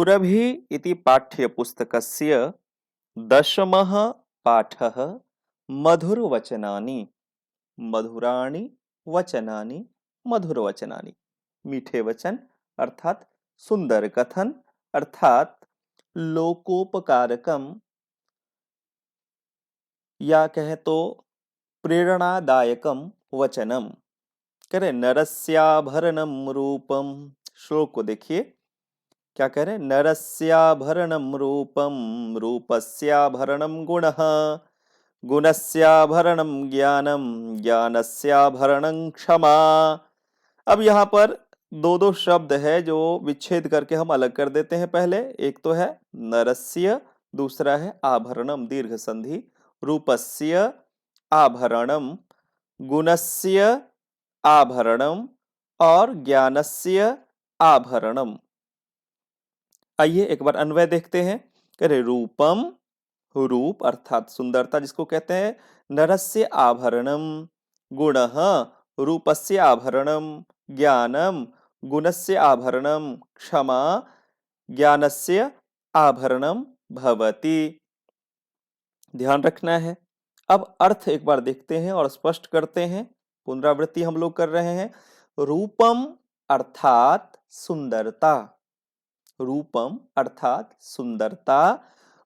सुरभि इति पाठ्यपुस्तकस्य दशमः पाठः मधुरवचनानि। मधुराणि वचनानि, मधुरवचनानि। मीठे वचन अर्थात सुंदर कथन अर्थात लोकोपकारकम या कहे तो प्रेरणादायकम वचनम। कह नरस्याभरणम रूपम। श्लोक को देखिए क्या कह रहे हैं, नरस्याभरणम रूपम रूपस्याभरणम गुणः गुणस्याभरणम ज्ञानम ज्ञानस्याभरणं क्षमा। अब यहाँ पर दो दो शब्द है जो विच्छेद करके हम अलग कर देते हैं। पहले एक तो है नरस्य, दूसरा है आभरणम दीर्घ संधि। रूपस्य आभरणम, गुणस्य आभरणम और ज्ञानस्य आभरणम। आइए एक बार अन्वय देखते हैं। करे रूपम, रूप अर्थात सुंदरता जिसको कहते हैं। नरस्य आभरणम, गुणः रूपस्य आभरणम, ज्ञानम गुणस्य आभरणम, क्षमा ज्ञानस्य आभरणम भवति। ध्यान रखना है। अब अर्थ एक बार देखते हैं और स्पष्ट करते हैं। पुनरावृत्ति हम लोग कर रहे हैं। रूपम अर्थात सुंदरता, रूपम अर्थात सुंदरता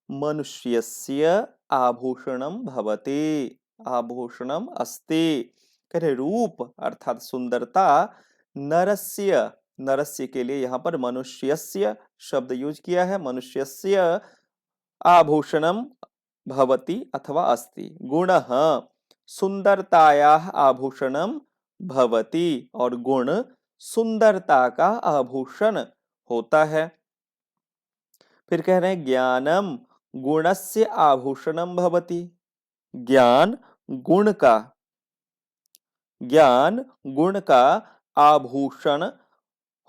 मनुष्यस्य आभूषणम भवति, आभूषणम अस्ति। कह रूप अर्थात सुंदरता नरस्य, नरस्य के लिए यहाँ पर मनुष्यस्य शब्द यूज किया है। मनुष्यस्य आभूषणम भवति अथवा अस्ति। गुणः सुंदरतायाः आभूषणम भवति और गुण सुंदरता का आभूषण होता है। फिर कह रहे हैं ज्ञानम गुणस्य आभूषणम भवति। ज्ञान गुण का, ज्ञान गुण का आभूषण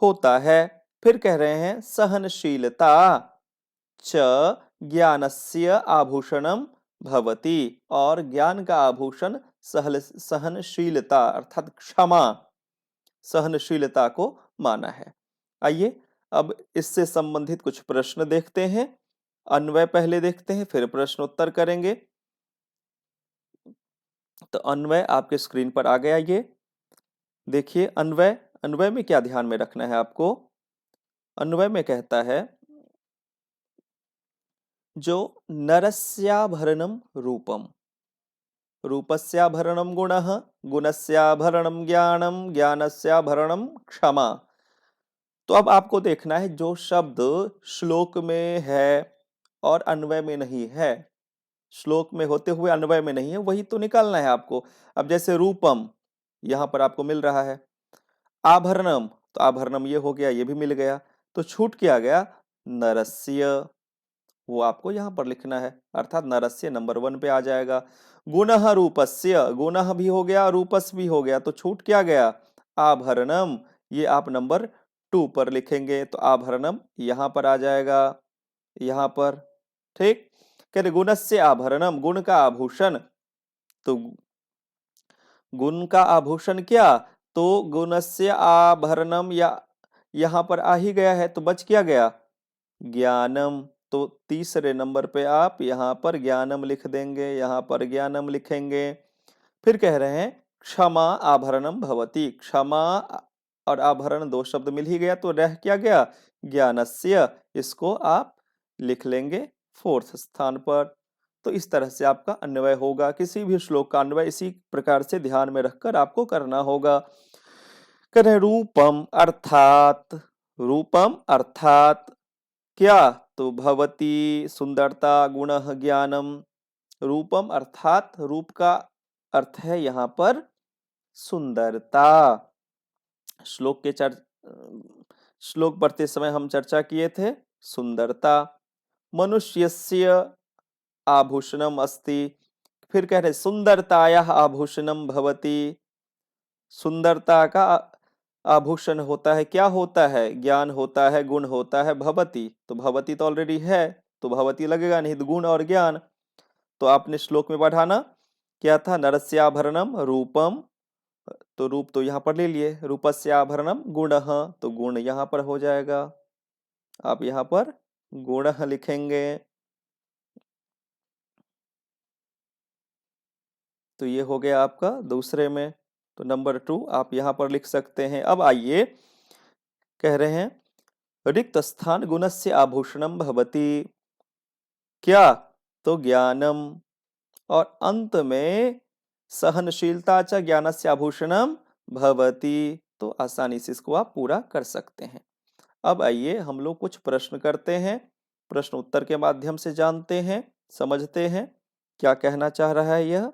होता है। फिर कह रहे हैं सहनशीलता च ज्ञानस्य आभूषणम भवति और ज्ञान का आभूषण सहनशीलता अर्थात क्षमा, सहनशीलता को माना है। आइए अब इससे संबंधित कुछ प्रश्न देखते हैं। अन्वय पहले देखते हैं फिर प्रश्नोत्तर करेंगे। तो अन्वय आपके स्क्रीन पर आ गया। ये देखिए अन्वय, अन्वय में क्या ध्यान में रखना है आपको। अन्वय में कहता है जो नरस्याभरणम रूपम, रूपस्याभरणम गुणः गुणस्याभरणम ज्ञानम ज्ञानस्याभरणम क्षमा। तो अब आपको देखना है जो शब्द श्लोक में है और अन्वय में नहीं है, श्लोक में होते हुए अन्वय में नहीं है, वही तो निकालना है आपको। अब जैसे रूपम यहां पर आपको मिल रहा है, आभरणम तो आभरणम ये हो गया, ये भी मिल गया, तो छूट क्या गया नरस्य, वो आपको यहां पर लिखना है अर्थात नरस्य नंबर 1 पे आ जाएगा। गुणः रूपस्य, गुणः भी हो गया रूपस भी हो गया, तो छूट क्या गया आभरणम, ये आप नंबर 2 पर लिखेंगे तो आभरणम यहां पर आ जाएगा, यहां पर। ठीक, कहते गुणस्य आभरणम गुण का आभूषण, तो गुण का आभूषण क्या, तो गुणस्य आभरणम या यहां पर आ ही गया है तो बच क्या गया ज्ञानम, तो तीसरे नंबर पे आप यहां पर ज्ञानम लिख देंगे, यहां पर ज्ञानम लिखेंगे। फिर कह रहे हैं क्षमा आभरणम भवति, क्षमा और आभरण दो शब्द मिल ही गया तो रह क्या गया ज्ञानस्य, इसको आप लिख लेंगे 4th स्थान पर। तो इस तरह से आपका अन्वय होगा। किसी भी श्लोक का अन्वय इसी प्रकार से ध्यान में रखकर आपको करना होगा। करें रूपम अर्थात, रूपम अर्थात क्या, तो भवती सुंदरता गुणः ज्ञानम। रूपम अर्थात रूप का अर्थ है यहां पर सुंदरता। श्लोक के श्लोक पढ़ते समय हम चर्चा किए थे सुंदरता। मनुष्यस्य आभूषणम अस्ति, फिर कह रहे सुंदरतायाः आभूषणम भवति, सुंदरता का आभूषण होता है, क्या होता है ज्ञान होता है, गुण होता है भवति, तो भवति तो ऑलरेडी है तो भवति लगेगा नहीं, तो गुण और ज्ञान। तो आपने श्लोक में बढ़ाना क्या था नरस्याभरणम रूपम, तो रूप तो यहाँ पर ले लिए, रूपस्याभरणम गुणः तो गुण यहाँ पर हो जाएगा। आप यहाँ पर गुणः लिखेंगे। तो ये हो गया आपका दूसरे में। तो नंबर 2 आप यहाँ पर लिख सकते हैं। अब आइए, कह रहे हैं रिक्त स्थान गुणस्य आभूषणम भवति। क्या? तो ज्ञानम, और अंत में सहनशीलता च ज्ञानस्य आभूषणम भवति। तो आसानी से इसको आप पूरा कर सकते हैं। अब आइए हम लोग कुछ प्रश्न करते हैं, प्रश्न उत्तर के माध्यम से जानते हैं, समझते हैं क्या कहना चाह रहा है यह।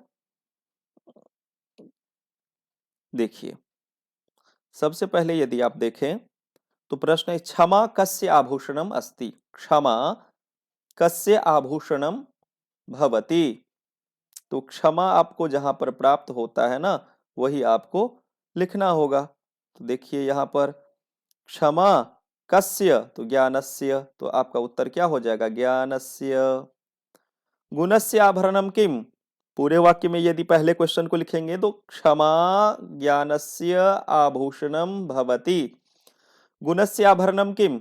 देखिए, सबसे पहले यदि आप देखें तो प्रश्न है, क्षमा कस्य आभूषणम अस्ति। क्षमा कस्य आभूषणम भवति। तो क्षमा आपको जहां पर प्राप्त होता है ना, वही आपको लिखना होगा। तो देखिए यहाँ पर क्षमा कस्य, तो ज्ञानस्य, तो आपका उत्तर क्या हो जाएगा? ज्ञानस्य। गुणस्य आभरणम किम, पूरे वाक्य में यदि पहले क्वेश्चन को लिखेंगे तो क्षमा ज्ञानस्य आभूषणम भवति। गुणस्य आभरणम किम,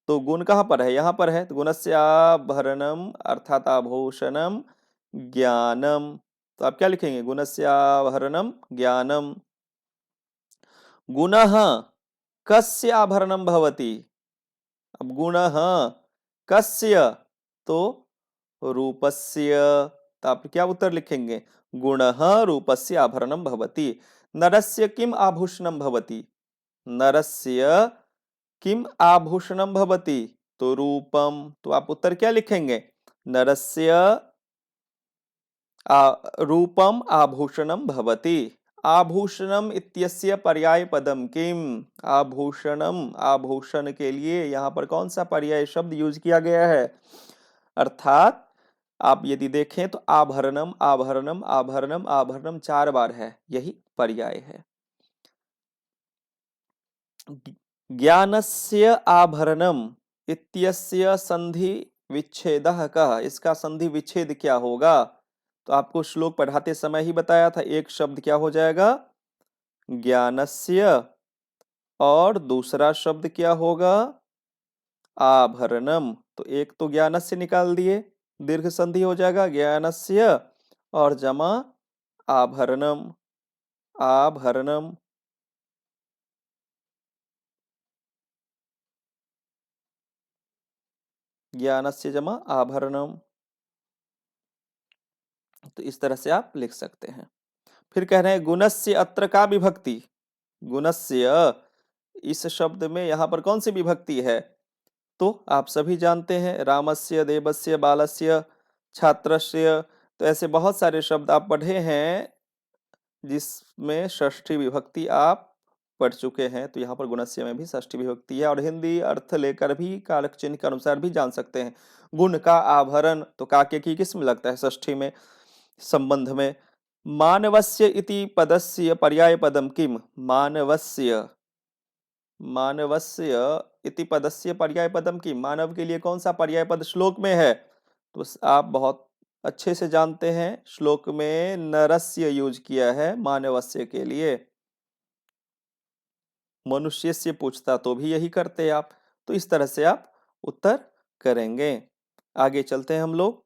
तो गुण कहाँ पर है? यहाँ पर है। तो गुणस्य आभरणम अर्थात आभूषणम ज्ञानम। तो आप क्या लिखेंगे? गुणस्य आभरणम ज्ञानम। गुणः कस्य आभरणम भवति। अब गुणः कस्य, तो रूपस्य। तो आप क्या उत्तर लिखेंगे? गुणः रूपस्य आभरणम भवति। नरस्य किम आभूषणम भवति। नरस्य किम आभूषणम भवति, तो रूपम। तो आप उत्तर क्या लिखेंगे? नरस्य रूपम आभूषणम भवति। आभूषणम इत्यस्य पर्याय पदम किम। आभूषणम, आभूषण के लिए यहाँ पर कौन सा पर्याय शब्द यूज किया गया है? अर्थात आप यदि देखें तो आभरणम आभरणम आभरणम आभरणम 4 बार है, यही पर्याय है। ज्ञानस्य आभरणम इत्यस्य संधि विच्छेदः कः। इसका संधि विच्छेद क्या होगा? तो आपको श्लोक पढ़ाते समय ही बताया था। एक शब्द क्या हो जाएगा? ज्ञानस्य, और दूसरा शब्द क्या होगा? आभरणम। तो एक तो ज्ञानस्य निकाल दिए, दीर्घ संधि हो जाएगा ज्ञानस्य, और जमा आभरणम। आभरणम, ज्ञानस्य जमा आभरणम। तो इस तरह से आप लिख सकते हैं। फिर कह रहे हैं गुणस्य अत्र का विभक्ति। गुणस्य, इस शब्द में यहाँ पर कौन सी विभक्ति है? तो आप सभी जानते हैं, रामस्य, देवस्य, बालस्य, छात्रस्य। तो ऐसे बहुत सारे शब्द आप पढ़े हैं जिसमें षष्ठी विभक्ति आप पढ़ चुके हैं। तो यहाँ पर गुणस्य में भी षष्ठी विभक्ति है, और हिंदी अर्थ लेकर भी कारक चिन्ह के अनुसार भी जान सकते हैं। गुण का आभरण, तो काके की किस में लगता है? षष्ठी में, संबंध में। मानवस्य इति पदस्य पर्याय पदम किम। मानवस्य, मानवस्य इति पदस्य पर्याय पदम किम। मानव के लिए कौन सा पर्याय पद श्लोक में है? तो आप बहुत अच्छे से जानते हैं, श्लोक में नरस्य यूज किया है मानवस्य के लिए। मनुष्य से पूछता तो भी यही करते आप। तो इस तरह से आप उत्तर करेंगे। आगे चलते हैं हम लोग।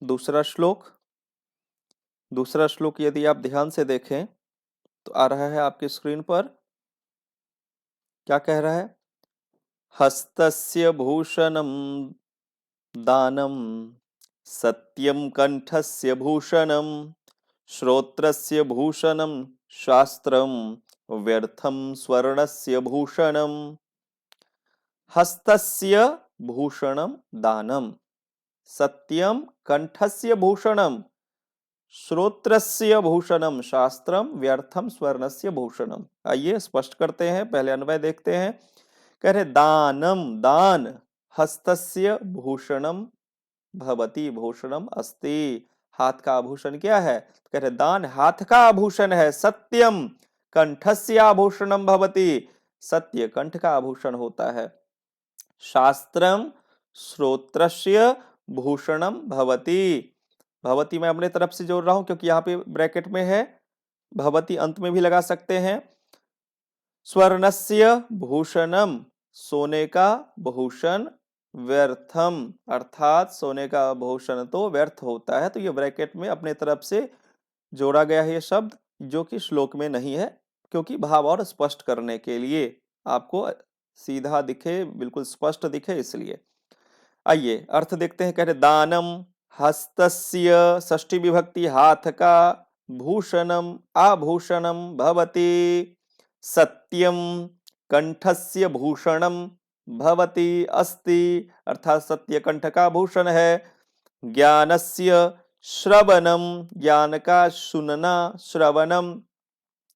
दूसरा श्लोक, दूसरा श्लोक यदि आप ध्यान से देखें तो आ रहा है आपकी स्क्रीन पर। क्या कह रहा है? हस्तस्य भूषणम दानम, सत्यम कंठस्य भूषणम, श्रोत्रस्य भूषणम शास्त्रम, व्यर्थम स्वर्णस्य भूषणम। हस्तस्य भूषणम दानम, सत्यम कंठस्य भूषणम, श्रोत्रस्य भूषणम शास्त्रम, व्यर्थम स्वर्णस्य भूषणम। आइए स्पष्ट करते हैं, पहले अन्वय देखते हैं। कह रहे दानम, दान, हस्तस्य भूषणम भवति, भूषणम अस्ति। हाथ का आभूषण क्या है? कह रहे दान हाथ का आभूषण है। सत्यम कंठस्य आभूषणम भवति, सत्य कंठ का आभूषण होता है। शास्त्रम श्रोत्रस्य भूषणम भवति। भवति मैं अपने तरफ से जोड़ रहा हूं क्योंकि यहाँ पे ब्रैकेट में है। भवति अंत में भी लगा सकते हैं। स्वर्णस्य भूषणम, सोने का भूषण, व्यर्थम, अर्थात सोने का भूषण तो व्यर्थ होता है। तो ये ब्रैकेट में अपने तरफ से जोड़ा गया है ये शब्द, जो कि श्लोक में नहीं है, क्योंकि भाव और स्पष्ट करने के लिए, आपको सीधा दिखे, बिल्कुल स्पष्ट दिखे, इसलिए। आइए अर्थ देखते हैं। कह रहे दानम हस्तस्य, षष्ठी विभक्ति हाथ का, भूषणम आभूषणम भवति, सत्यम कंठस्य भूषणम भवति अस्ति, अर्थात सत्य कंठ का भूषण है। ज्ञानस्य श्रवणम, ज्ञान का सुनना, श्रवणम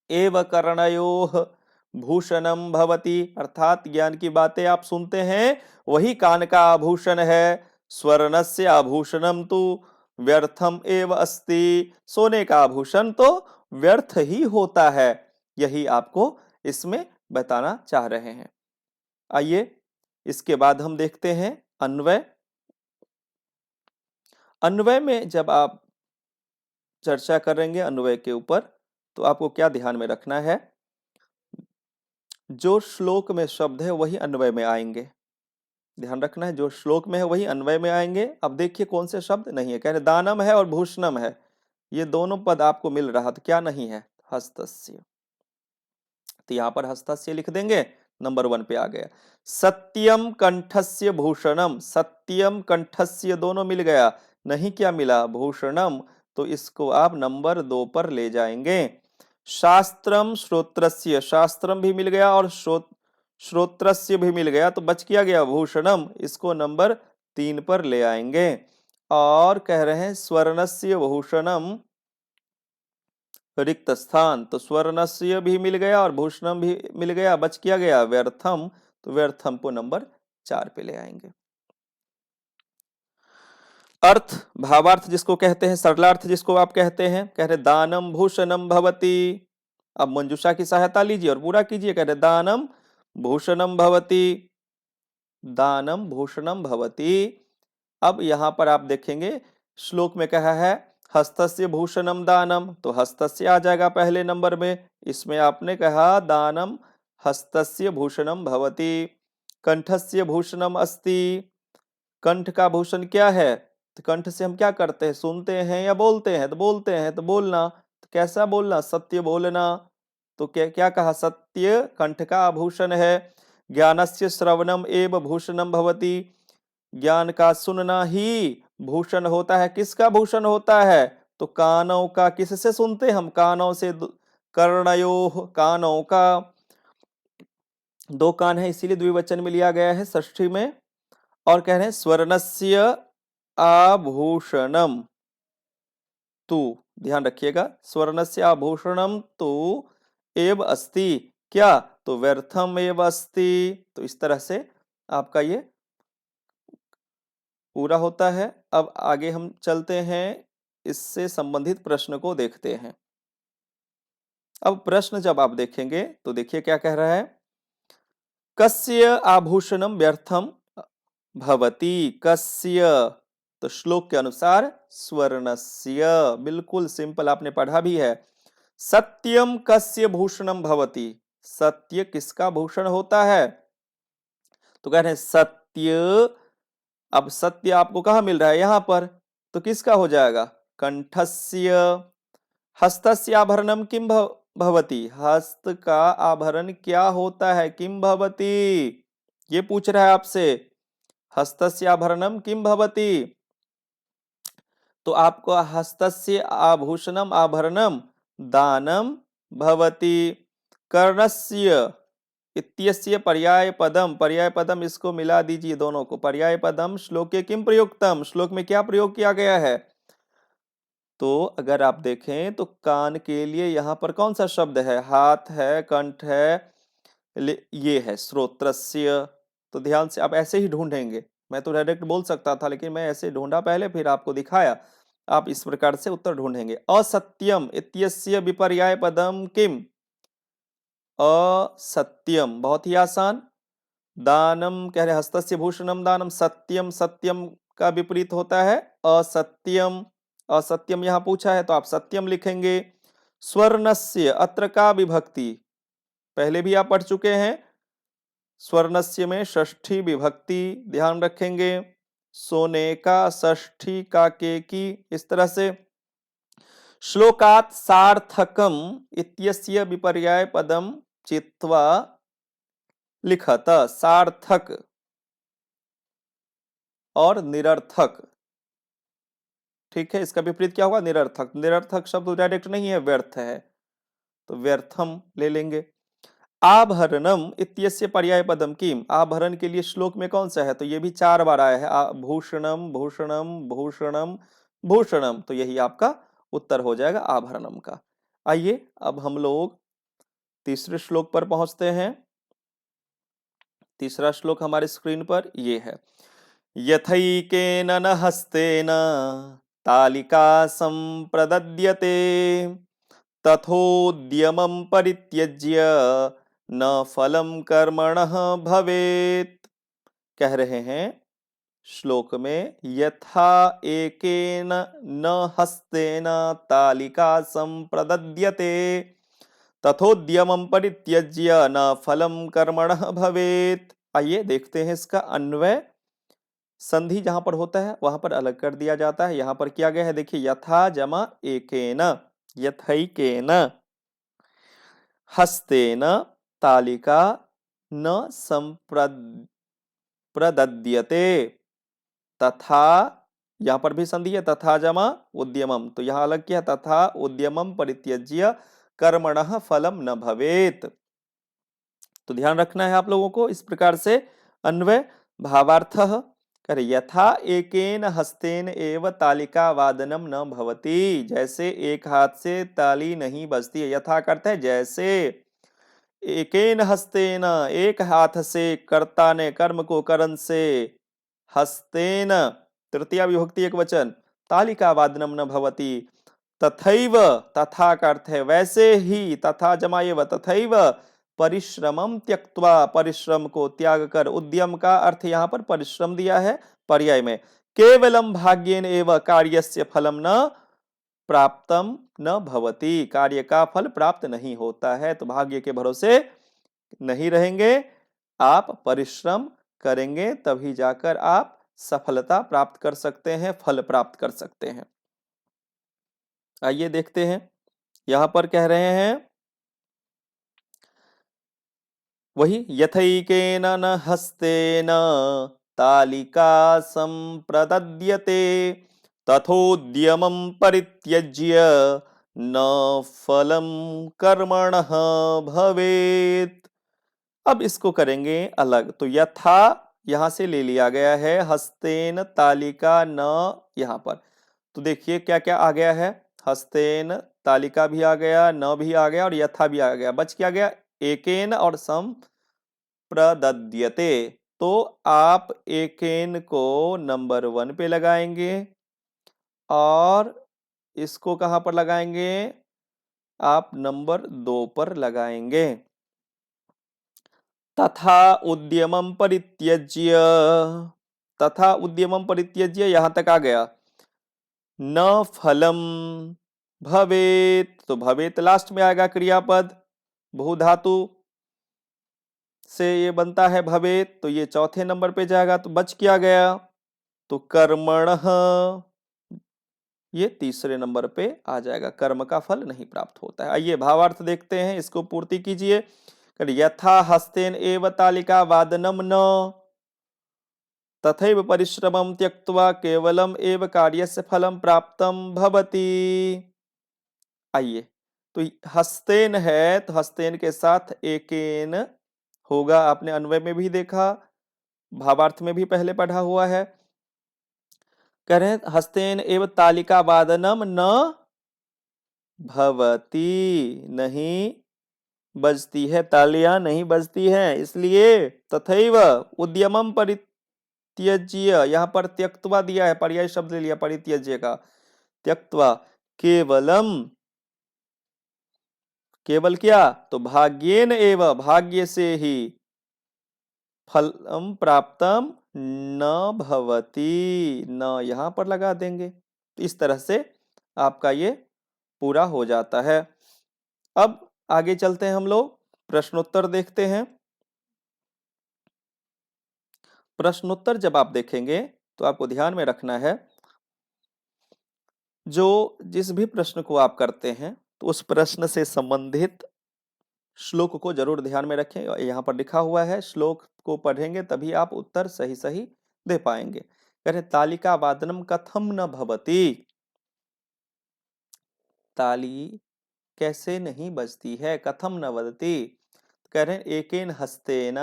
एव कर्णयोः भूषणम भवति, अर्थात ज्ञान की बातें आप सुनते हैं, वही कान का आभूषण है। स्वर्णस्य आभूषणम तु व्यर्थम एव अस्ति, सोने का आभूषण तो व्यर्थ ही होता है। यही आपको इसमें बताना चाह रहे हैं। आइए इसके बाद हम देखते हैं अन्वय। अन्वय में जब आप चर्चा करेंगे अन्वय के ऊपर, तो आपको क्या ध्यान में रखना है, जो श्लोक में शब्द है वही अन्वय में आएंगे। ध्यान रखना है, जो श्लोक में है वही अन्वय में आएंगे। अब देखिए कौन से शब्द नहीं है। कह रहे दानम है और भूषणम है, ये दोनों पद आपको मिल रहा, तो क्या नहीं है, हस्तस्य। तो यहां पर हस्तस्य लिख देंगे, नंबर 1 पे आ गया। सत्यम कंठस्य भूषणम, सत्यम कंठस्य दोनों मिल गया, नहीं क्या मिला, भूषणम, तो इसको आप नंबर 2 पर ले जाएंगे। शास्त्रम श्रोत्रस्य, शास्त्रम भी मिल गया और श्रोत्रस्य भी मिल गया, तो बच क्या गया, भूषणम, इसको नंबर 3 पर ले आएंगे। और कह रहे हैं स्वर्णस्य भूषणम रिक्त स्थान, तो स्वर्णस्य भी मिल गया और भूषणम भी मिल गया, बच क्या गया, व्यर्थम, तो व्यर्थम को नंबर 4 पे ले आएंगे। अर्थ, भावार्थ जिसको कहते हैं, सरलार्थ जिसको आप कहते हैं, कह रहे दानम भूषणम भवति। अब मंजूषा की सहायता लीजिए और पूरा कीजिए। कह रहे दानम भूषणम भवति, दानम भूषणम भवति। अब यहां पर आप देखेंगे श्लोक में कहा है हस्तस्य भूषणम दानम, तो हस्तस्य आ जाएगा पहले नंबर में। इसमें आपने कहा दानम हस्तस्य भूषणम भवति। कंठस्य भूषणम अस्ति, कंठ का भूषण क्या है, तो कंठ से हम क्या करते हैं, सुनते हैं या बोलते हैं, तो बोलते हैं, तो बोलना, तो कैसा बोलना, सत्य बोलना। तो क्या क्या कहा, सत्य कंठ का आभूषण है। ज्ञानस्य श्रवणम एव भूषणम भवति, ज्ञान का सुनना ही भूषण होता है। किसका भूषण होता है, तो कानों का। किससे सुनते हैं हम, कानों से। कर्णयोः, कानों का, 2 कान है इसीलिए द्विवचन में लिया गया है षष्ठी में। और कह रहे हैं स्वर्णस्य आभूषणम तु, ध्यान रखिएगा, स्वर्णस्य आभूषणम तु एव अस्ति, क्या, तो व्यर्थम एव अस्ति। तो इस तरह से आपका ये पूरा होता है। अब आगे हम चलते हैं, इससे संबंधित प्रश्न को देखते हैं। अब प्रश्न जब आप देखेंगे तो देखिए क्या कह रहा है, कस्य आभूषणम व्यर्थम भवति, कस्य, तो श्लोक के अनुसार स्वर्णस्य, बिल्कुल सिंपल, आपने पढ़ा भी है। सत्यम कस्य भूषणम भवति, सत्य किसका भूषण होता है, तो कह रहे हैं सत्य। अब सत्य आपको कहां मिल रहा है, यहां पर, तो किसका हो जाएगा, कंठस्य। हस्तस्य आभरणम किम भवति, हस्त का आभरण क्या होता है, किम भवति, ये पूछ रहा है आपसे। हस्तस्य आभरणम किम भवति, तो आपको हस्तस्य आभूषणम आभरणम दानम भवति। कर्णस्य इत्यस्य पर्याय पदम, पर्याय पदम इसको मिला दीजिए दोनों को। पर्याय पदम श्लोके किम प्रयुक्तम, श्लोक में क्या प्रयोग किया गया है, तो अगर आप देखें तो कान के लिए यहां पर कौन सा शब्द है, हाथ है, कंठ है, ये है श्रोत्रस्य। तो ध्यान से आप ऐसे ही ढूंढेंगे, मैं तो डायरेक्ट बोल सकता था, लेकिन मैं ऐसे ढूंढा पहले, फिर आपको दिखाया। आप इस प्रकार से उत्तर ढूंढेंगे। असत्यम इत्यस्य विपर्याय पदम किम, असत्यम, बहुत ही आसान। दानम कह रहे हस्तस्य भूषणम दानम, सत्यम, सत्यम का विपरीत होता है असत्यम। असत्यम यहां पूछा है तो आप सत्यम लिखेंगे। स्वर्णस्य, अत्र का विभक्ति, पहले भी आप पढ़ चुके हैं। स्वर्णस्य में षष्ठी विभक्ति ध्यान रखेंगे, सोने का, षष्ठी का, के की, इस तरह से। श्लोकात् सार्थकम इत्यस्य विपर्याय पदम चित्वा लिखत। सार्थक और निरर्थक, ठीक है, इसका विपरीत क्या होगा? निरर्थक। निरर्थक शब्द डायरेक्ट नहीं है, व्यर्थ है, तो व्यर्थम ले लेंगे। आभरणम इत्यस्य पर्याय पदम किम, आभरण के लिए श्लोक में कौन सा है? तो ये भी 4 बार आया है, भूषणम भूषणम भूषणम भूषणम, तो यही आपका उत्तर हो जाएगा आभरणम का। आइए अब हम लोग तीसरे श्लोक पर पहुंचते हैं। तीसरा श्लोक हमारे स्क्रीन पर ये है। यथैकेन न हस्तेन तालिका संप्रदद्यते तथोद्यमं परित्यज्य न फलम कर्मणः भवेत्। कह रहे हैं श्लोक में, यथा एकेन न हस्तेन तालिका संप्रदद्यते तथोद्यमं परित्यज्य न फलम कर्मणः भवेत्। आइए देखते हैं इसका अन्वय। संधि जहां पर होता है वहां पर अलग कर दिया जाता है, यहां पर किया गया है, देखिए यथा जमा एकेन, यथैकेन, हस्तेन तालिका न संप्रदद्यते, तथा, यहां पर भी संधि है, तथा जमा उद्यमम, तो यहां अलग किया, तथा उद्यमम परित्यज्य कर्मणः फलम न भवेत। तो ध्यान रखना है आप लोगों को इस प्रकार से अन्वय। भावार्थः करे, यथा एकेन हस्तेन एव तालिका वादनम न भवति, जैसे एक हाथ से ताली नहीं बजती है। यथा करते हैं जैसे, एकेन हस्तेन एक हाथ से, कर्ता ने कर्म को करण से, हस्तेन तृतीया विभक्ति एक वचन, तालिका वादनम न भवति, तथैव, तथा का अर्थ है वैसे ही, तथा जमा एव, तथैव परिश्रमम त्यक्त्वा, परिश्रम को त्याग कर, उद्यम का अर्थ यहाँ पर परिश्रम दिया है पर्याय में, केवलम भाग्येन एव कार्यस्य फलम न प्राप्तम न भवति, कार्य का फल प्राप्त नहीं होता है। तो भाग्य के भरोसे नहीं रहेंगे, आप परिश्रम करेंगे तभी जाकर आप सफलता प्राप्त कर सकते हैं, फल प्राप्त कर सकते हैं। आइए देखते हैं, यहां पर कह रहे हैं वही, यथैकेन न हस्तेन तालिका संप्रदद्यते तथोद्यमं परित्यज्य न फलम कर्मणः भवेत्। अब इसको करेंगे अलग, तो यथा यहां से ले लिया गया है, हस्तेन तालिका न, यहां पर तो देखिए क्या क्या आ गया है, हस्तेन तालिका भी आ गया, न भी आ गया और यथा भी आ गया, बच क्या गया, एकेन और सम प्रदद्यते। तो आप एकेन को नंबर 1 पे लगाएंगे और इसको कहां पर लगाएंगे, आप नंबर 2 पर लगाएंगे। तथा उद्यमम परित्यज्य, तथा उद्यमम परित्यज्य यहां तक आ गया, न फलम भवेत, तो भवेत लास्ट में आएगा क्रियापद, भू धातु से ये बनता है भवेत, तो ये चौथे नंबर पे जाएगा, तो बच क्या गया, तो कर्मणः, ये तीसरे नंबर पे आ जाएगा, कर्म का फल नहीं प्राप्त होता है। आइए भावार्थ देखते हैं, इसको पूर्ति कीजिए। यथा हस्तेन एव तालिका वादनम न तथैव परिश्रमं त्यक्त्वा केवलम एव कार्यस्य फलम प्राप्तम भवति। आइए, तो हस्तेन है तो हस्तेन के साथ एकेन होगा, आपने अन्वय में भी देखा, भावार्थ में भी पहले पढ़ा हुआ है। कह रहे हैं हस्तेन एव तालिका वादनम न भवति, नहीं बजती है, तालियां नहीं बजती हैं, इसलिए तथैव उद्यमम परित्यज्य, यहां पर त्यक्त्वा दिया है, पर्याय शब्द ले लिया परित्यज्य का, त्यक्त्वा केवलम, केवल क्या, तो भाग्येन एव, भाग्य से ही, फलम प्राप्तम न भवति, न यहां पर लगा देंगे, तो इस तरह से आपका ये पूरा हो जाता है। अब आगे चलते हैं हम लोग, प्रश्नोत्तर देखते हैं। प्रश्नोत्तर जब आप देखेंगे तो आपको ध्यान में रखना है, जो जिस भी प्रश्न को आप करते हैं तो उस प्रश्न से संबंधित श्लोक को जरूर ध्यान में रखें। यहाँ पर लिखा हुआ है, श्लोक को पढ़ेंगे तभी आप उत्तर सही सही दे पाएंगे। कह रहे तालिका वादनम कथम न भवति, ताली कैसे नहीं बजती है, कथम न वदति, कह रहे हैं एकेन हस्तेन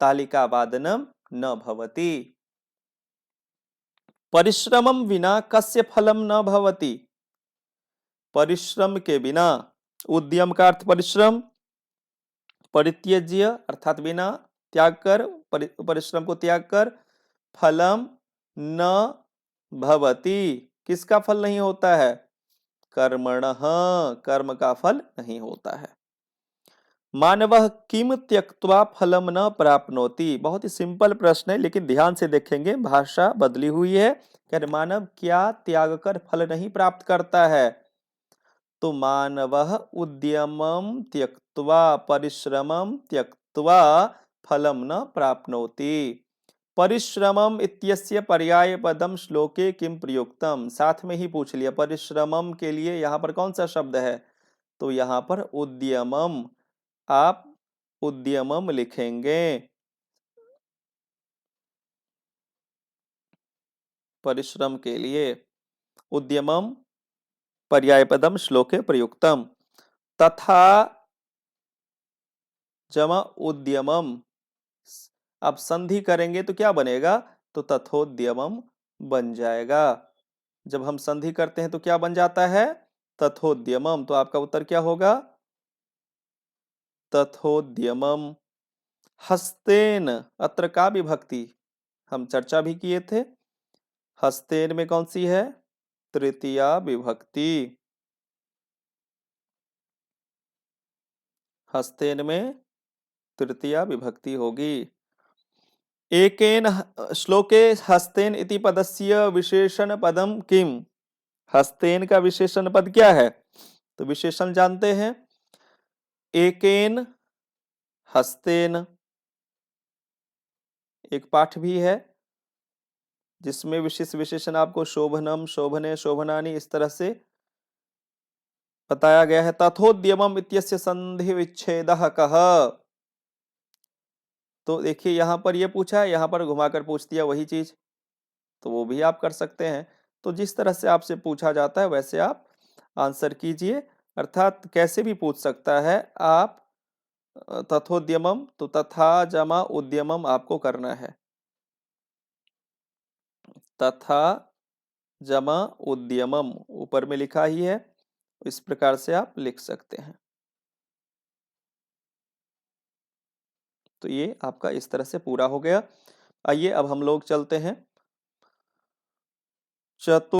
तालिका वादनम न भवति। परिश्रमम विना कस्य फलम न भवति, परिश्रम के बिना, उद्यम का अर्थ परिश्रम, परित्यज्य अर्थात बिना, त्याग कर, परिश्रम को त्याग कर, फलम न भवति, किसका फल नहीं होता है, कर्मणः, कर्म का फल नहीं होता है। मानवः किम त्यक्त्वा फलम न प्राप्नोति, बहुत ही सिंपल प्रश्न है लेकिन ध्यान से देखेंगे, भाषा बदली हुई है। कह रहे मानव क्या त्याग कर फल नहीं प्राप्त करता है, तो मानवः उद्यमं त्यक्त्वा परिश्रमं त्यक्त्वा फलम न प्राप्नोति। परिश्रमम इत्यस्य पर्याय पदम श्लोके किम प्रयुक्तम, साथ में ही पूछ लिया परिश्रमम के लिए यहाँ पर कौन सा शब्द है, तो यहाँ पर उद्यमम, आप उद्यमम लिखेंगे। परिश्रम के लिए उद्यमम पर्यायपदम श्लोके प्रयुक्तम, तथा जमा उद्यमम, अब संधि करेंगे तो क्या बनेगा, तो तथोद्यमम बन जाएगा। जब हम संधि करते हैं तो क्या बन जाता है, तथोद्यमम, तो आपका उत्तर क्या होगा, तथोद्यमम। हस्तेन, अत्र का विभक्ति हम चर्चा भी किए थे, हस्तेन में कौन सी है, तृतीया विभक्ति, हस्तेन में तृतीया विभक्ति होगी। एकेन श्लोके हस्तेन इति पदस्य विशेषण पदम किम, हस्तेन का विशेषण पद क्या है, तो विशेषण जानते हैं, एकेन हस्तेन, एक पाठ भी है जिसमें विशेष विशेषण आपको शोभनम, शोभने, शोभनानी इस तरह से बताया गया है। तथोद्यमम इत्यस्य संधि विच्छेदः कः, तो देखिए यहां पर ये पूछा है, यहां पर घुमाकर पूछ दिया वही चीज, तो वो भी आप कर सकते हैं। तो जिस तरह से आपसे पूछा जाता है वैसे आप आंसर कीजिए, अर्थात कैसे भी पूछ सकता है आप, तथोद्यमम तो तथा जमा उद्यमम आपको करना है, तथा जमा उद्यमम ऊपर में लिखा ही है, इस प्रकार से आप लिख सकते हैं। तो ये आपका इस तरह से पूरा हो गया। आइए अब हम लोग चलते हैं चतुर्थ